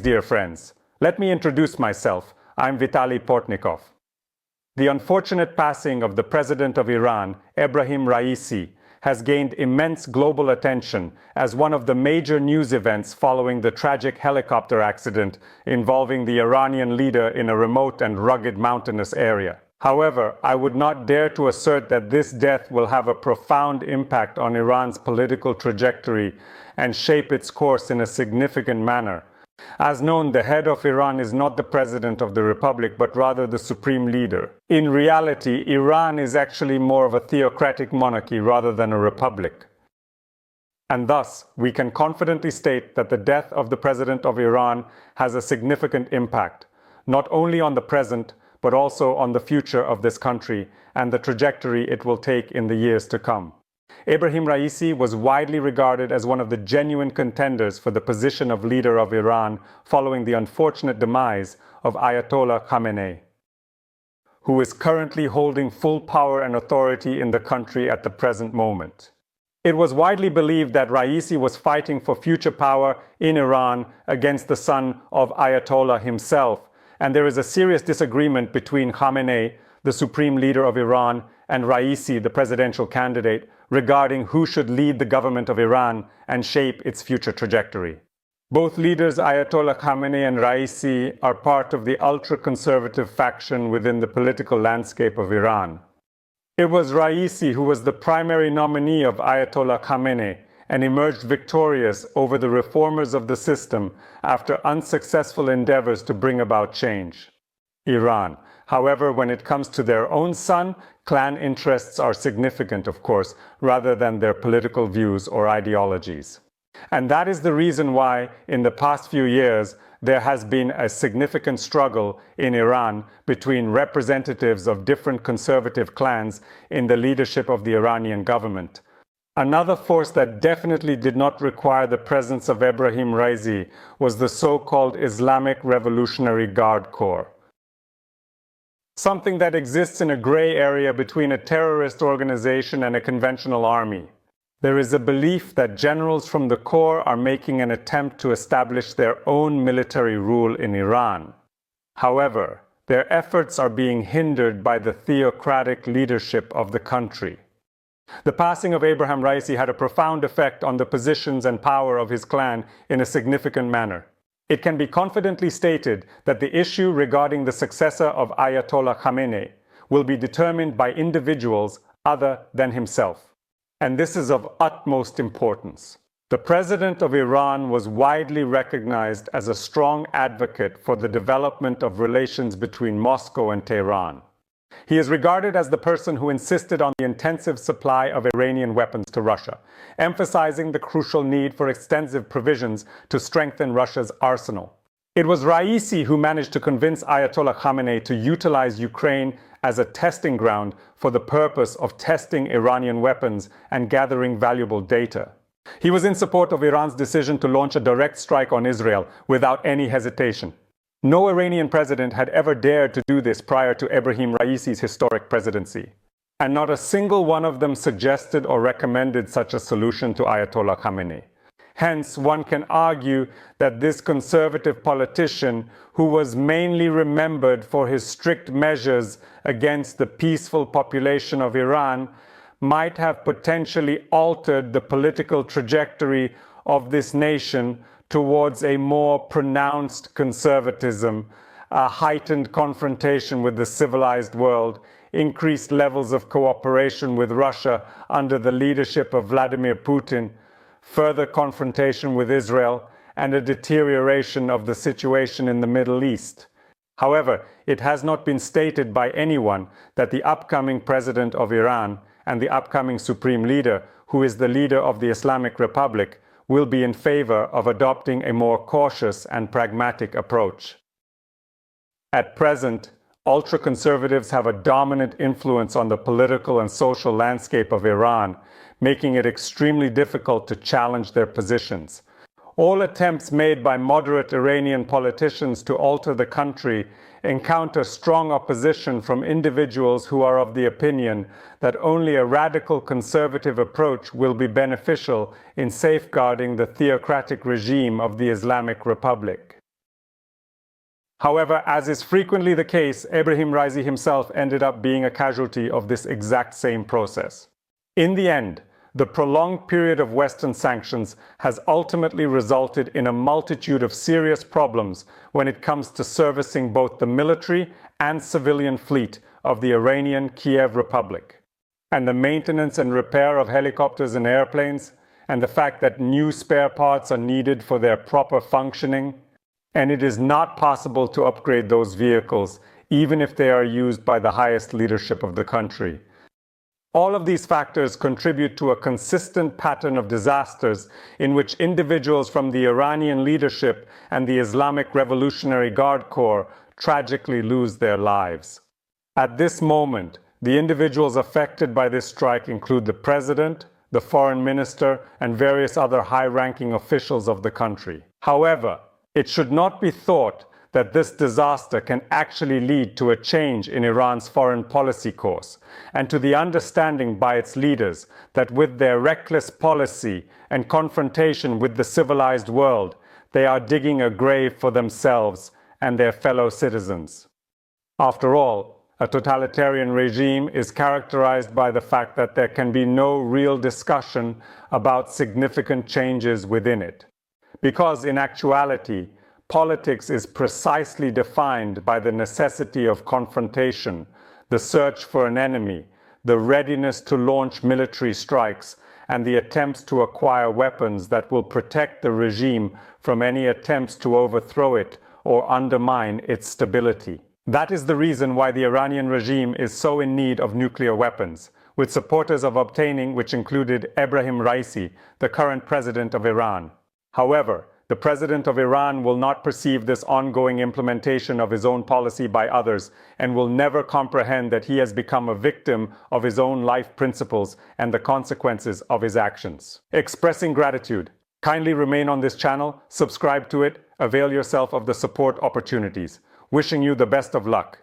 dear friends. Let me introduce myself. I'm Vitaly Portnikov. The unfortunate passing of the president of Iran, Ebrahim Raisi, has gained immense global attention as one of the major news events following the tragic helicopter accident involving the Iranian leader in a remote and rugged mountainous area. However, I would not dare to assert that this death will have a profound impact on Iran's political trajectory and shape its course in a significant manner. As known, the head of Iran is not the president of the republic, but rather the supreme leader. In reality, Iran is actually more of a theocratic monarchy rather than a republic. And thus, we can confidently state that the death of the president of Iran has a significant impact, not only on the present, but also on the future of this country and the trajectory it will take in the years to come. Ebrahim Raisi was widely regarded as one of the genuine contenders for the position of leader of Iran following the unfortunate demise of Ayatollah Khamenei, who is currently holding full power and authority in the country at the present moment. It was widely believed that Raisi was fighting for future power in Iran against the son of Ayatollah himself, and there is a serious disagreement between Khamenei, the supreme leader of Iran, and Raisi, the presidential candidate, regarding who should lead the government of Iran and shape its future trajectory. Both leaders, Ayatollah Khamenei and Raisi, are part of the ultra-conservative faction within the political landscape of Iran. It was Raisi who was the primary nominee of Ayatollah Khamenei and emerged victorious over the reformers of the system after unsuccessful endeavors to bring about change. Iran, however, when it comes to their own son, clan interests are significant, of course, rather than their political views or ideologies. And that is the reason why, in the past few years, there has been a significant struggle in Iran between representatives of different conservative clans in the leadership of the Iranian government. Another force that definitely did not require the presence of Ebrahim Raisi was the so-called Islamic Revolutionary Guard Corps, something that exists in a gray area between a terrorist organization and a conventional army. There is a belief that generals from the Corps are making an attempt to establish their own military rule in Iran. However, their efforts are being hindered by the theocratic leadership of the country. The passing of Ebrahim Raisi had a profound effect on the positions and power of his clan in a significant manner. It can be confidently stated that the issue regarding the successor of Ayatollah Khamenei will be determined by individuals other than himself. And this is of utmost importance. The president of Iran was widely recognized as a strong advocate for the development of relations between Moscow and Tehran. He is regarded as the person who insisted on the intensive supply of Iranian weapons to Russia, emphasizing the crucial need for extensive provisions to strengthen Russia's arsenal. It was Raisi who managed to convince Ayatollah Khamenei to utilize Ukraine as a testing ground for the purpose of testing Iranian weapons and gathering valuable data. He was in support of Iran's decision to launch a direct strike on Israel without any hesitation. No Iranian president had ever dared to do this prior to Ebrahim Raisi's historic presidency, and not a single one of them suggested or recommended such a solution to Ayatollah Khamenei. Hence, one can argue that this conservative politician, who was mainly remembered for his strict measures against the peaceful population of Iran, might have potentially altered the political trajectory of this nation towards a more pronounced conservatism, a heightened confrontation with the civilized world, increased levels of cooperation with Russia under the leadership of Vladimir Putin, further confrontation with Israel, and a deterioration of the situation in the Middle East. However, it has not been stated by anyone that the upcoming president of Iran and the upcoming supreme leader, who is the leader of the Islamic Republic, will be in favor of adopting a more cautious and pragmatic approach. At present, ultra-conservatives have a dominant influence on the political and social landscape of Iran, making it extremely difficult to challenge their positions. All attempts made by moderate Iranian politicians to alter the country encounter strong opposition from individuals who are of the opinion that only a radical conservative approach will be beneficial in safeguarding the theocratic regime of the Islamic Republic. However, as is frequently the case, Ebrahim Raisi himself ended up being a casualty of this exact same process. In the end, the prolonged period of Western sanctions has ultimately resulted in a multitude of serious problems when it comes to servicing both the military and civilian fleet of the Iranian Kiev Republic. And the maintenance and repair of helicopters and airplanes, and the fact that new spare parts are needed for their proper functioning, and it is not possible to upgrade those vehicles even if they are used by the highest leadership of the country. All of these factors contribute to a consistent pattern of disasters in which individuals from the Iranian leadership and the Islamic Revolutionary Guard Corps tragically lose their lives. At this moment, the individuals affected by this strike include the president, the foreign minister, and various other high-ranking officials of the country. However, it should not be thought that this disaster can actually lead to a change in Iran's foreign policy course, and to the understanding by its leaders that with their reckless policy and confrontation with the civilized world, they are digging a grave for themselves and their fellow citizens. After all, a totalitarian regime is characterized by the fact that there can be no real discussion about significant changes within it. Because in actuality, politics is precisely defined by the necessity of confrontation, the search for an enemy, the readiness to launch military strikes, and the attempts to acquire weapons that will protect the regime from any attempts to overthrow it or undermine its stability. That is the reason why the Iranian regime is so in need of nuclear weapons, with supporters of obtaining which included Ebrahim Raisi, the current president of Iran. However, the president of Iran will not perceive this ongoing implementation of his own policy by others and will never comprehend that he has become a victim of his own life principles and the consequences of his actions. Expressing gratitude. Kindly remain on this channel, subscribe to it, avail yourself of the support opportunities. Wishing you the best of luck.